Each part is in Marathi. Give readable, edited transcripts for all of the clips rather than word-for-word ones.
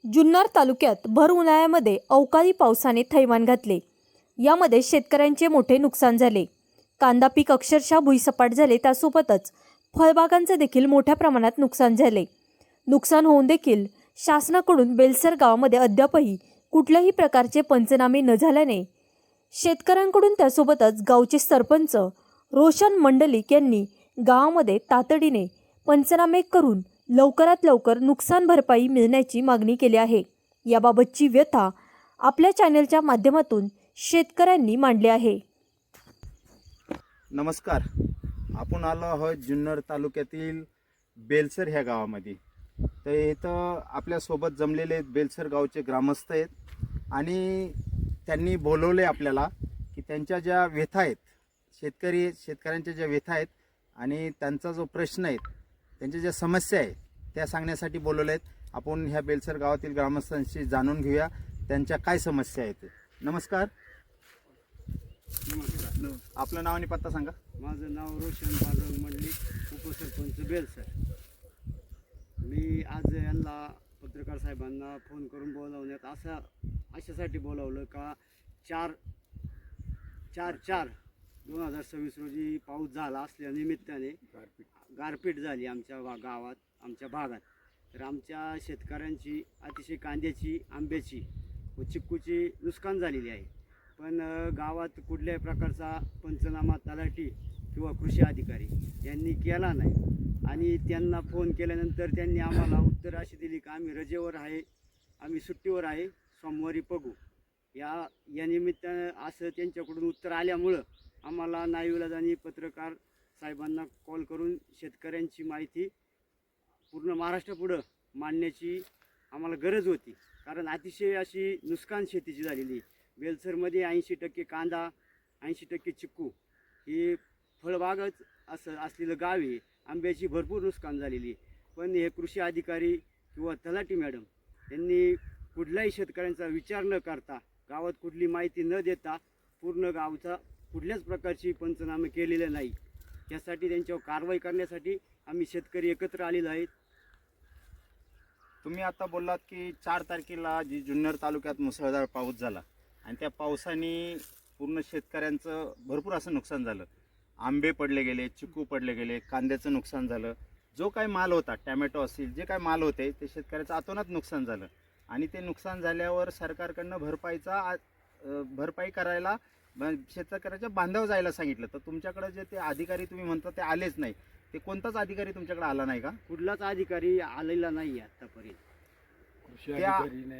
जुन्नर तालुक्यात भर उन्हाळ्यामध्ये अवकाळी पावसाने थैमान घातले। यामध्ये शेतकऱ्यांचे मोठे नुकसान झाले। कांदा पीक अक्षरशः भुईसपाट झाले, त्यासोबतच फळबागांचे देखील मोठ्या प्रमाणात नुकसान झाले। नुकसान होऊन देखील शासनाकडून बेलसर गावामध्ये अद्यापही कुठल्याही प्रकारचे पंचनामे न झाल्याने शेतकऱ्यांकडून त्यासोबतच गावचे सरपंच रोशन मंडलिक यांनी गावामध्ये तातडीने पंचनामे करून लवकरात लवकर नुकसान भरपाई मिळण्याची मागणी केली आहे। याबाबतची व्यथा आपल्या चॅनलच्या माध्यमातून शेतकऱ्यांनी मांडली आहे। नमस्कार, आपण आलो आहोत जुन्नर तालुक्यातील बेलसर ह्या गावामध्ये। तर इथं आपल्यासोबत जमलेले बेलसर गावचे ग्रामस्थ आहेत आणि त्यांनी बोलवले आपल्याला की त्यांच्या ज्या व्यथा आहेत, शेतकऱ्यांच्या ज्या व्यथा आहेत आणि त्यांचा जो प्रश्न आहे, त्यांच्या ज्या समस्या आहेत त्या सांगण्यासाठी बोलवले आहेत। आपण ह्या बेलसर गावातील ग्रामस्थांशी जाणून घेऊया त्यांच्या काय समस्या आहेत। नमस्कार, आपलं नाव आणि पत्ता सांगा। माझं नाव रोशन पांडुरंग मंडलिक, उपसरपंच बेलसर। मी आज यांना पत्रकार साहेबांना फोन करून बोलावण्यात अशासाठी बोलावलं का 4/4/2026 रोजी पाऊस झाला असल्या निमित्ताने गारपीट झाली आमच्या गावात, आमच्या भागात। तर आमच्या शेतकऱ्यांची अतिशय कांद्याची, आंब्याची व चिक्कूची नुकसान झालेली आहे। पण गावात कुठल्याही प्रकारचा पंचनामा तलाठी किंवा कृषी अधिकारी यांनी केला नाही आणि त्यांना फोन केल्यानंतर त्यांनी आम्हाला उत्तर अशी दिली की आम्ही रजेवर आहे, आम्ही सुट्टीवर आहे, सोमवारी बघू। या निमित्तानं असं त्यांच्याकडून उत्तर आल्यामुळं आम्हाला नाईविलाजाने पत्रकार साहेबांना कॉल करून शेतकऱ्यांची माहिती पूर्ण महाराष्ट्रापुढं मांडण्याची आम्हाला गरज होती। कारण अतिशय अशी नुकसान शेतीची झालेली। बेलसरमध्ये 80% कांदा, 80% चिक्कू ही फळबागच असलेलं गाव आहे। आंब्याची भरपूर नुकसान झालेली। पण हे कृषी अधिकारी किंवा तलाठी मॅडम यांनी कुठल्याही शेतकऱ्यांचा विचार न करता, गावात कुठली माहिती न देता पूर्ण गावचा कुठल्याच प्रकारची पंचनामे केलेले नाही। त्यासाठी त्यांच्यावर कारवाई करण्यासाठी आम्ही शेतकरी एकत्र आलेलो आहेत। तुम्ही आता बोललात की 4 तारखेला जी जुन्नर तालुक्यात मुसळधार पाऊस झाला आणि त्या पावसाने पूर्ण शेतकऱ्यांचं भरपूर असं नुकसान झालं। आंबे पडले गेले, चिक्कू पडले गेले, कांद्याचं नुकसान झालं। जो काही माल होता, टॅमॅटो असतील, जे काही माल होते ते शेतकऱ्याचं अतोनात नुकसान झालं आणि ते नुकसान झाल्यावर सरकारकडनं भरपाई करायला शेतकऱ्याच्या बांधावर जायला सांगितलं। तर तुमच्याकडे जे ते अधिकारी तुम्ही म्हणता ते आलेच नाही, ते कोणताच अधिकारी तुमच्याकडे आला नाही का? कुठलाच अधिकारी आलेला नाही आतापर्यंत।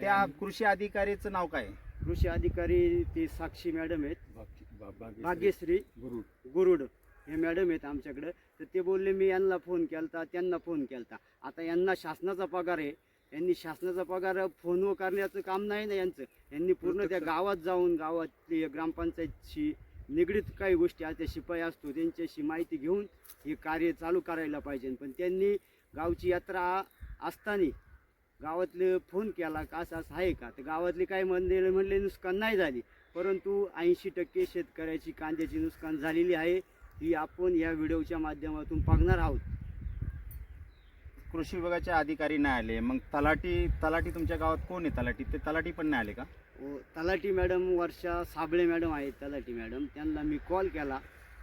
त्या कृषी अधिकारीचं नाव काय? कृषी अधिकारी ते साक्षी मॅडम आहेत, भाग्यश्री गुरुड हे मॅडम आहेत आमच्याकडं। तर ते बोलले मी यांना फोन केलता, त्यांना फोन केलता। आता यांना शासनाचा पगार आहे, यांनी शासनाचा पगार फोनवर करण्याचं काम नाही ना यांचं। यांनी पूर्ण त्या गावात जाऊन गावातली ग्रामपंचायतशी निगडीत काही गोष्टी आहेत, त्या शिपाई असतो त्यांच्याशी माहिती घेऊन हे कार्य चालू करायला पाहिजे। पण त्यांनी गावची यात्रा असताना गावातले फोन केला का असं आहे का? तर गावातले काही म्हणले नुकसान नाही झाली, परंतु 80% शेतकऱ्याची कांद्याची नुकसान झालेली आहे। ही आपण या व्हिडिओच्या माध्यमातून बघणार आहोत। कृषी विभागाचे अधिकारी नाही आले, मग तलाठी तुमच्या गावात कोण आहे? ते तलाठी पण नाही आले का? तलाठी मॅडम वर्षा साबळे मॅडम आहेत, तलाठी मॅडम। त्यांना मी कॉल केला,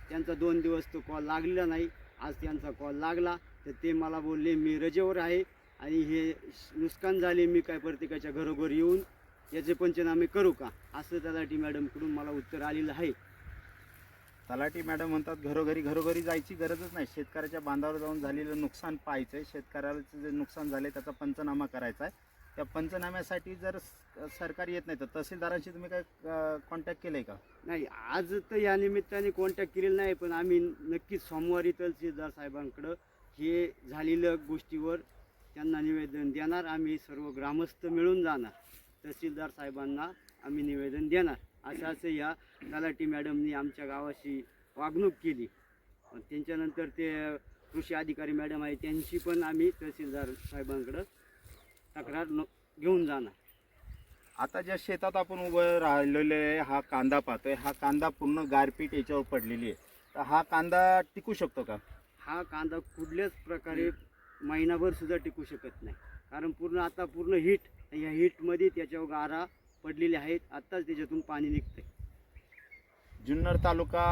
त्यांचा 2 दिवस तो कॉल लागलेला नाही। आज त्यांचा कॉल लागला तर ते मला बोलले मी रजेवर आहे आणि हे नुकसान झाले, मी काय प्रत्येकाच्या घरोघर येऊन याचे पंचनामे करू का, असं तलाठी मॅडमकडून मला उत्तर आलेलं आहे। तलाठी मॅडम म्हणतात घरोघरी जायची गरजच नाही, शेतकऱ्याच्या बांधावर जाऊन झालेलं नुकसान पाहायचं आहे, शेतकऱ्याचं जे नुकसान झाले त्याचा पंचनामा करायचा आहे। त्या पंचनाम्यासाठी जर सरकार येत नाही तर तहसीलदारांशी तुम्ही काय कॉन्टॅक्ट केलं आहे का? नाही, आज तर या निमित्ताने कॉन्टॅक्ट केलेला नाही, पण आम्ही नक्कीच सोमवारी तहसीलदार साहेबांकडं हे झालेल्या गोष्टीवर त्यांना निवेदन देणार। आम्ही सर्व ग्रामस्थ मिळून जाणार, तहसीलदार साहेबांना आम्ही निवेदन देणार। असं या तलाठी मॅडमनी आमच्या गावाशी वागणूक केली। त्यांच्यानंतर ते कृषी अधिकारी मॅडम आहे, त्यांची पण आम्ही तहसीलदार साहेबांकडं तक्रार घेऊन जाणार। आता ज्या शेतात आपण उभं राहिलेले हा कांदा पाहतोय, हा कांदा पूर्ण गारपीट याच्यावर पडलेली आहे, तर हा कांदा टिकू शकतो का? हा कांदा कुठल्याच प्रकारे महिनाभर सुद्धा टिकू शकत नाही, कारण पूर्ण हीट, या गारा पडलेल्या आहेत. आत्ताच त्याच्यातून पाणी निघतंय. जुन्नर तालुका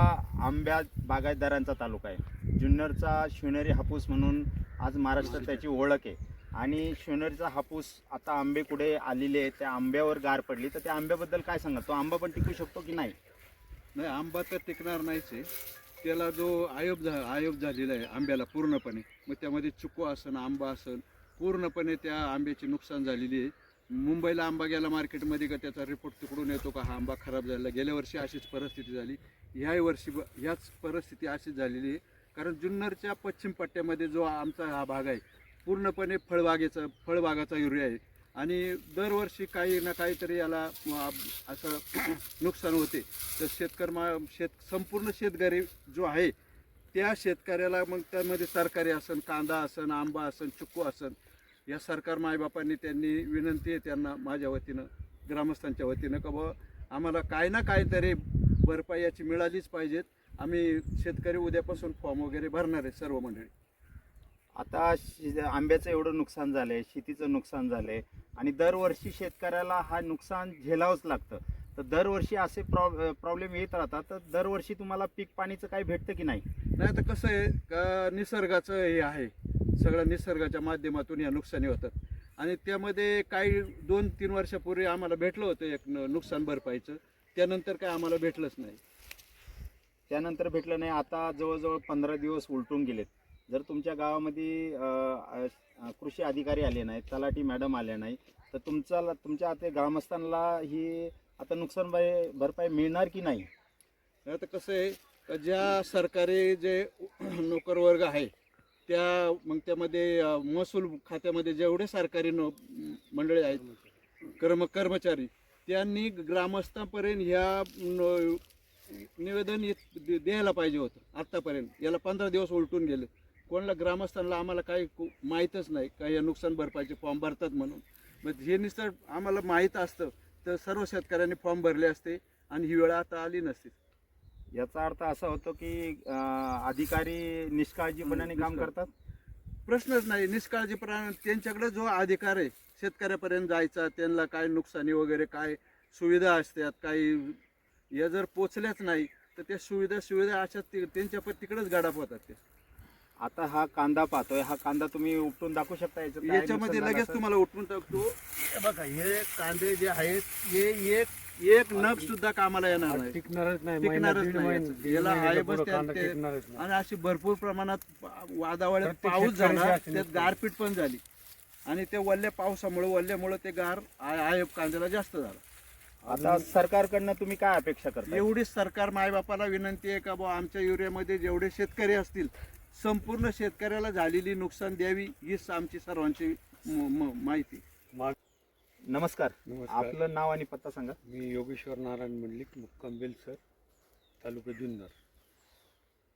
आंब्या बागायतदारांचा तालुका आहे. जुन्नरचा शिवनेरी हापूस म्हणून आज महाराष्ट्रात त्याची ओळख आहे. आणि शिवनेरीचा हापूस आता आंबे कुठे आलेले आहेत, त्या आंब्यावर गार पडली, तर त्या आंब्याबद्दल काय सांगा? तो आंबा पण टिकू शकतो की नाही? नाही, आंबा तर टिकणार नाहीच आहे. त्याला जो आयोग झालेला आहे आंब्याला पूर्णपणे, मग त्यामध्ये चिकू असन आंबा असन, पूर्णपणे त्या आंब्याची नुकसान झालेली आहे. मुंबईला आंबा गेला मार्केटमध्ये का त्याचा रिपोर्ट तिकडून येतो का हा आंबा खराब झाला. गेल्या वर्षी अशीच परिस्थिती झाली, ह्याही वर्षी ह्याच परिस्थिती अशीच झालेली आहे. कारण जुन्नरच्या पश्चिम पट्ट्यामध्ये जो आमचा हा भाग आहे पूर्णपणे फळबागाचा एरिया आहे. आणि दरवर्षी काही ना काहीतरी याला असं नुकसान होते. तर संपूर्ण शेतकरी जो आहे त्या शेतकऱ्याला मग त्यामध्ये तरकारी असन, कांदा असन, आंबा असन, चिक्कू असन, या सरकार मायबापांनी त्यांनी विनंती आहे त्यांना माझ्या वतीनं, ग्रामस्थांच्या वतीनं, का बुवा आम्हाला काय ना काहीतरी भरपाई याची मिळालीच पाहिजेत. आम्ही शेतकरी उद्यापासून फॉर्म वगैरे भरणार आहे सर्व मंडळी. आता आंब्याचं एवढं नुकसान झालंय, शेतीचं नुकसान झालंय, आणि दरवर्षी शेतकऱ्याला हा नुकसान झेलावंच लागतं. तर दरवर्षी असे प्रॉब्लेम येत राहतात. तर दरवर्षी तुम्हाला पीक पाणीचं काही भेटतं की नाही? नाही, तर कसं आहे का निसर्गाचं हे आहे, सगळं निसर्गाच्या माध्यमातून या नुकसानी होतात. आणि त्यामध्ये काही 2-3 वर्षापूर्वी आम्हाला भेटलं होतं एक नुकसान भरपाईचं, त्यानंतर काय आम्हाला भेटलंच नाही. त्यानंतर भेटलं नाही. आता जवळजवळ 15 दिवस उलटून गेलेत. जर तुमच्या गावामध्ये कृषी अधिकारी आले नाही, तलाठी मॅडम आले नाही, तर तुमच्या आता ग्रामस्थांना ही आता नुकसान भरपाई मिळणार की नाही? आता कसं आहे का ज्या सरकारी जे नोकर वर्ग आहे त्या, मग त्यामध्ये महसूल खात्यामध्ये जेवढे सरकारी मंडळी आहेत, कर्मचारी, त्यांनी ग्रामस्थांपर्यंत ह्या निवेदन द्यायला पाहिजे होतं आत्तापर्यंत. याला 15 दिवस उलटून गेले. कोणाला ग्रामस्थांना आम्हाला काही माहीतच नाही का या नुकसान भरपाईचे फॉर्म भरतात म्हणून. मग हे नुसतं आम्हाला माहीत असतं तर सर्व शेतकऱ्यांनी फॉर्म भरले असते आणि ही वेळ आता आली नसती. याचा अर्थ असा होतो की अधिकारी निष्काळजीपणाने काम करतात? प्रश्नच नाही. निष्काळजीपणा, त्यांच्याकडे जो अधिकार आहे शेतकऱ्यापर्यंत जायचा, त्यांना काय नुकसानी वगैरे काय सुविधा असतात, काही या जर पोचल्याच नाही तर त्या सुविधा अशा त्यांच्या तिकडेच गाडाप होतात. ते आता हा कांदा पाहतोय, हा कांदा तुम्ही उपटून दाखवू शकता? याच्यामध्ये लगेच तुम्हाला उठवून टाकतो. हे बघा, हे कांदे जे आहेत हे एक नग सुद्धा कामाला येणार नाही, टिकणारच नाही. याला आहे बस आणि अशी भरपूर प्रमाणात वादळात पाऊस झाला, त्यात गारपीट पण झाली आणि त्या वल्ल्यामुळे ते गार आयब कांद्याला जास्त झाला. आता सरकारकडनं तुम्ही काय अपेक्षा करता? एवढीच सरकार मायबापाला विनंती आहे का बुवा आमच्या एरियामध्ये जेवढे शेतकरी असतील संपूर्ण शेतकऱ्याला झालेली नुकसान द्यावी, हीच आमची सर्वांची माहिती. नमस्कार, आपलं नाव आणि पत्ता सांगा. मी योगेश्वर नारायण मंडलिक, मुक्काम बेलसर, तालुका जुन्नर.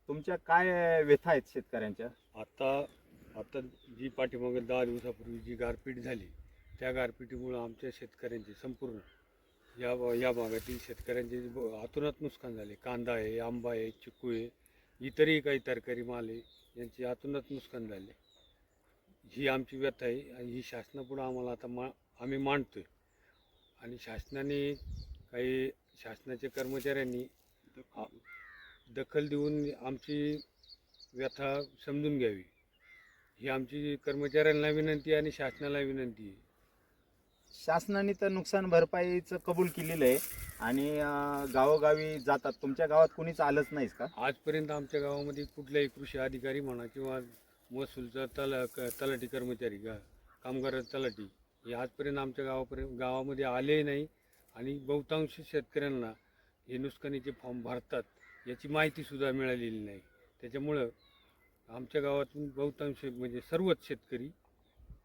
तुमच्या काय व्यथा आहेत शेतकऱ्यांच्या? आता जी पाठीमागे 10 दिवसापूर्वी जी गारपीट झाली, त्या गारपिटीमुळं आमच्या शेतकऱ्यांचे संपूर्ण या भागातील शेतकऱ्यांचे अतोनात नुकसान झाले. कांदा आहे, आंबा आहे, चिक्कू आहे, इतरही काही तरकारी माल आहे, यांचे अतोनात नुकसान झाले. ही आमची व्यथा आहे आणि ही शासनापुढं आम्हाला आता आम्ही मांडतोय. आणि शासनाच्या कर्मचाऱ्यांनी दखल देऊन आमची व्यथा समजून घ्यावी, ही आमची कर्मचाऱ्यांना विनंती आणि शासनाला विनंती आहे. शासनाने तर नुकसान भरपाईचं कबूल केलेलं आहे आणि गावोगावी जातात. तुमच्या गावात कुणीच आलंच नाहीच का? आजपर्यंत आमच्या गावामध्ये कुठल्याही कृषी अधिकारी म्हणा किंवा महसूलचा तलाठी कर्मचारी, कामगार तलाठी, हे आजपर्यंत आमच्या गावामध्ये आले नाही. आणि बहुतांश शेतकऱ्यांना हे नुकसानीचे फॉर्म भरतात याची माहितीसुद्धा मिळालेली नाही. त्याच्यामुळं आमच्या गावातून बहुतांश म्हणजे सर्वच शेतकरी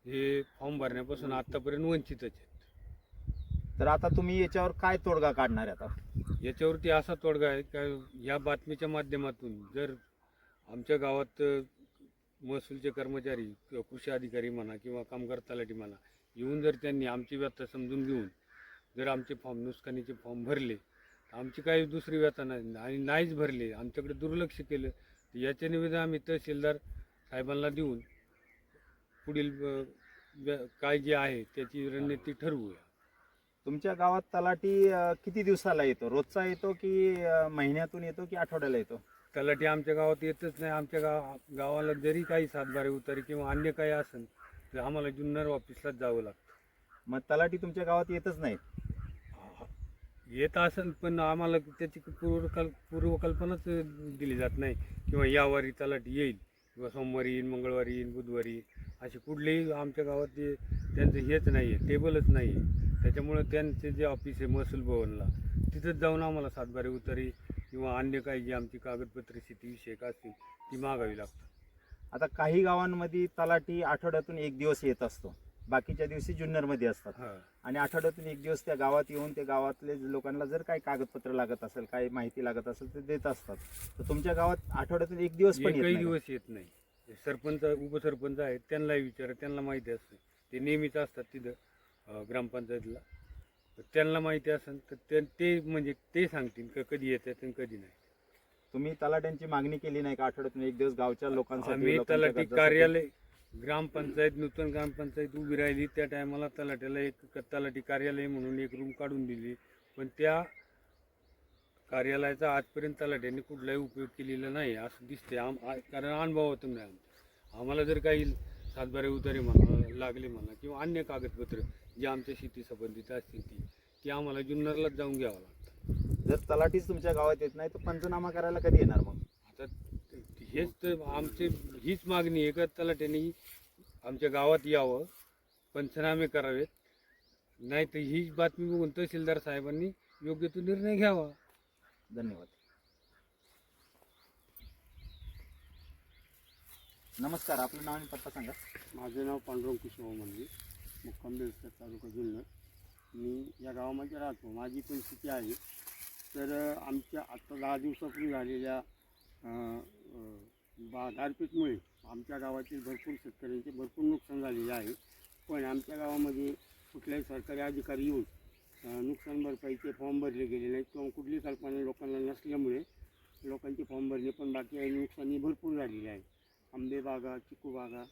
हे फॉर्म भरण्यापासून आत्तापर्यंत वंचितच आहेत. तर आता तुम्ही याच्यावर काय तोडगा काढणार आहे? आता याच्यावरती असा तोडगा आहे का या बातमीच्या माध्यमातून जर आमच्या गावात महसूलचे कर्मचारी किंवा कृषी अधिकारी म्हणा किंवा कामगार तलाठी म्हणा येऊन जर त्यांनी आमची व्यथा समजून घेऊन जर आमचे नुकसानीचे फॉर्म भरले, आमची काही दुसरी व्यथा नाही आणि नाहीच भरले, आमच्याकडे दुर्लक्ष केलं, तर याचे निवेदन आम्ही तहसीलदार साहेबांना देऊन पुढील काय जे आहे त्याची रणनीती ठरवूया. तुमच्या गावात तलाठी किती दिवसाला येतो? रोजचा येतो की महिन्यातून येतो की आठवड्याला येतो? तलाठी आमच्या गावात येतच नाही. आमच्या गावाला जरी काही सातबारे उतारे किंवा अन्य काही असेल तर आम्हाला जुन्नर ऑफिसलाच जावं लागतं. मग तलाठी तुमच्या गावात येतच नाही? येत असेल पण आम्हाला त्याची पूर्वकल्पनाच दिली जात नाही किंवा या वारी तलाठी येईल किंवा सोमवारी येईल, मंगळवारी येईल, बुधवारी येईल, असे कुठलेही आमच्या गावात त्यांचं हेच नाही आहे, टेबलच नाही आहे. त्याच्यामुळं त्यांचे जे ऑफिस आहे महसूल भवनला, तिथंच जाऊन आम्हाला सातबारे उतारी किंवा अन्य काही जी आमची कागदपत्रे शेतीविषयक असतील ती मागावी लागतात. आता काही गावांमध्ये तलाठी आठवड्यातून एक दिवस येत असतो, बाकीच्या दिवशी जुन्नरमध्ये असतात. हां, आणि आठवड्यातून एक दिवस त्या गावात येऊन त्या गावातले लोकांना जर काही कागदपत्र लागत असेल, काही माहिती लागत असेल ते देत असतात. तर तुमच्या गावात आठवड्यातून एक दिवस पण येत एकही नाही का? दिवस येत नाही. सरपंच उपसरपंच आहेत त्यांनाही विचारा, त्यांना माहिती असते, ते नेहमीच असतात तिथं ग्रामपंचायतला. तर त्यांना माहिती असेल तर ते म्हणजे ते सांगतील का कधी येतात आणि कधी नाही. तुम्ही तलाट्यांची मागणी केली नाही का आठवड्यातून एक दिवस गावच्या लोकांसाठी? आम्ही लोकांच्या तलाठी गरजासाठी? कार्यालय ग्रामपंचायत नूतन ग्रामपंचायत उभी राहिली त्या टायमाला तलाट्याला एक तलाठी कार्यालय म्हणून एक रूम काढून दिली, पण त्या कार्यालयाचा आजपर्यंत तलाट्यांनी कुठलाही उपयोग केलेला नाही असं दिसते. कारण अनुभवातून नाही आम्हाला जर काही सातबारे उतारे म्हणा लागले म्हणा किंवा अन्य कागदपत्र जे आमच्या शेती संबंधित असतील ती आम्हाला जुन्नरलाच जाऊन घ्यावं लागतं. जर तलाठीच तुमच्या गावात येत नाही तर पंचनामा करायला कधी येणार मग? आता हेच तर हीच मागणी आहे का तलाट्यांनी आमच्या गावात यावं, पंचनामे करावेत, नाही तर ही बातमी बघून तहसीलदार साहेबांनी योग्य तो निर्णय घ्यावा. धन्यवाद. नमस्कार, आपलं नाव आणि पत्ता सांगा. माझं नाव पांडुरंग कुशवा मंदिर, मुक्काम बेलसर, तालुका जुन्नर. मी या गावामध्ये राहतो. माझी परिस्थिती आहे तर आमच्या आत्ता 10 दिवसापूर्वी झालेल्या गारपीटमुळे आमच्या गावातील भरपूर शेतकऱ्यांचे भरपूर नुकसान झालेले आहे. पण आमच्या गावामध्ये कुठल्याही सरकारी अधिकारी येऊन नुकसान भरपाईचे फॉर्म भरले गेले नाहीत किंवा कुठली कल्पना लोकांना नसल्यामुळे लोकांचे फॉर्म भरले पण बाकी आहे. नुकसानी भरपूर झालेली आहे. आंबे बागा, चिकू बागा,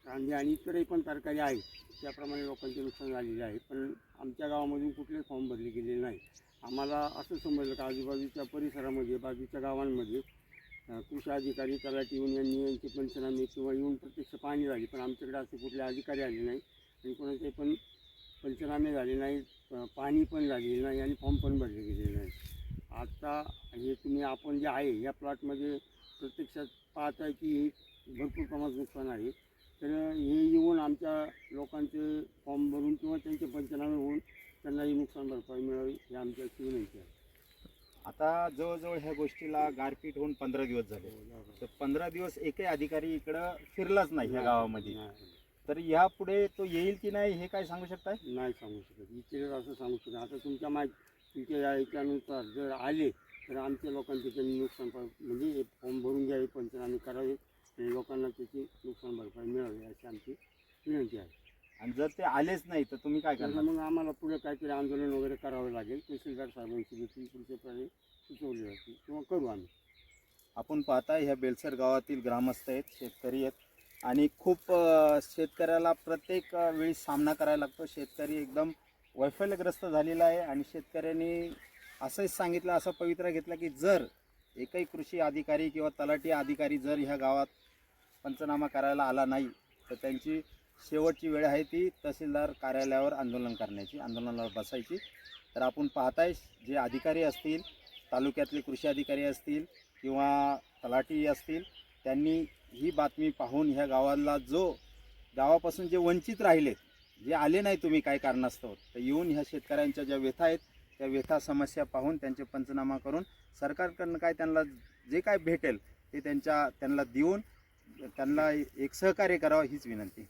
कांदे आणि इतरही पण तरकारी आहेत, त्याप्रमाणे लोकांचे नुकसान झालेले आहे. पण आमच्या गावामधून कुठलेच फॉर्म भरले गेलेले नाही. आम्हाला असं समजलं की आजूबाजूच्या परिसरामध्ये, बाजूच्या गावांमध्ये कृषी अधिकारी, तलाठी येऊन यांचे पंचनामे किंवा येऊन प्रत्यक्ष पाहणी झाली, पण आमच्याकडे असे कुठले अधिकारी आले नाही आणि कोणाचे पण पंचनामे झाले नाही, पाहणी पण झालेली नाही आणि फॉर्म पण भरले गेलेले नाही. आता हे आपण जे आहे या प्लॉटमध्ये प्रत्यक्षात पाहत आहे की भरपूर प्रमाणात नुकसान आहे. तर हे येऊन आमच्या लोकांचे फॉर्म भरून किंवा त्यांचे पंचनामे होऊन त्यांनाही नुकसान भरपाई मिळावी ही आमची अशी विनंती आहे. आता जवळजवळ ह्या गोष्टीला गारपीट होऊन 15 दिवस झाले, तर 15 दिवस एकही अधिकारी इकडं फिरलाच नाही ह्या गावामध्ये. तर यापुढे तो येईल की नाही हे काय सांगू शकताय? नाही सांगू शकत, इथे असं सांगू शकत. आता तुमच्या याच्यानुसार जर आले तर आमच्या लोकांचे त्यांनी नुकसान म्हणजे फॉर्म भरून घ्यावे, पंचनामे करावे आणि लोकांना त्याची नुकसान भरपाई मिळावी अशी आमची विनंती आहे. आणि जर ते आलेच नाही तर तुम्ही काय तर करणार? मग आम्हाला पुढे काहीतरी आंदोलन वगैरे करावं लागेल. तहसीलदार साहेबांची देखील पुढचे पर्याय सुचवले जातील किंवा करू आम्ही. आपण पाहताय ह्या बेलसर गावातील ग्रामस्थ आहेत, शेतकरी आहेत आणि खूप शेतकऱ्याला प्रत्येक वेळी सामना करायला लागतो. शेतकरी एकदम वैफल्यग्रस्त झालेला आहे आणि शेतकऱ्यांनी असंच सांगितलं, असा पवित्रा घेतला की जर एकही कृषी अधिकारी किंवा तलाठी अधिकारी जर ह्या गावात पंचनामा करायला आला नाही तर त्यांची शेवटची वेळ आहे ती तहसीलदार कार्यालयावर आंदोलन करण्याची, आंदोलनावर बसायची. तर आपण पाहताय जे अधिकारी असतील, तालुक्यातले कृषी अधिकारी असतील किंवा तलाठी असतील, त्यांनी ही बातमी पाहून ह्या गावाला गावापासून जे वंचित राहिले, जे आले नाही तुम्ही काय कारणास्तव, तर येऊन ह्या शेतकऱ्यांच्या ज्या व्यथा आहेत त्या व्यथा समस्या पाहून त्यांचे पंचनामा करून सरकारकडनं काय त्यांना जे काय भेटेल ते त्यांना देऊन त्यांना एक सहकार्य करावं हीच विनंती.